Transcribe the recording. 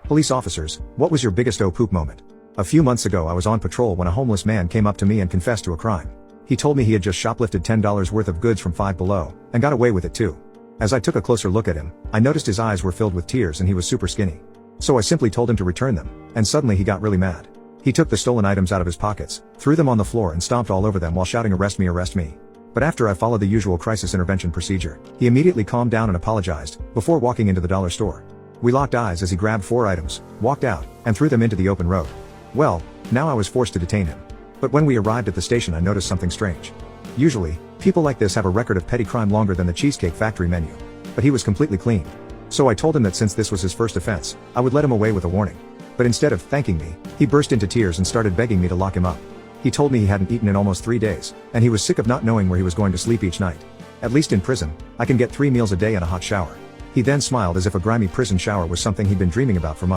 Police officers, what was your biggest oh poop moment? A few months ago I was on patrol when a homeless man came up to me and confessed to a crime. He told me he had just shoplifted $10 worth of goods from Five Below, and got away with it too. As I took a closer look at him, I noticed his eyes were filled with tears and he was super skinny. So I simply told him to return them, and suddenly he got really mad. He took the stolen items out of his pockets, threw them on the floor and stomped all over them while shouting arrest me, arrest me. But after I followed the usual crisis intervention procedure, he immediately calmed down and apologized, before walking into the dollar store. We locked eyes as he grabbed 4 items, walked out, and threw them into the open road. Well, now I was forced to detain him. But when we arrived at the station I noticed something strange. Usually, people like this have a record of petty crime longer than the Cheesecake Factory menu. But he was completely clean. So I told him that since this was his first offense, I would let him away with a warning. But instead of thanking me, he burst into tears and started begging me to lock him up. He told me he hadn't eaten in almost 3 days, and he was sick of not knowing where he was going to sleep each night. At least in prison, I can get 3 meals a day and a hot shower. He then smiled as if a grimy prison shower was something he'd been dreaming about for months.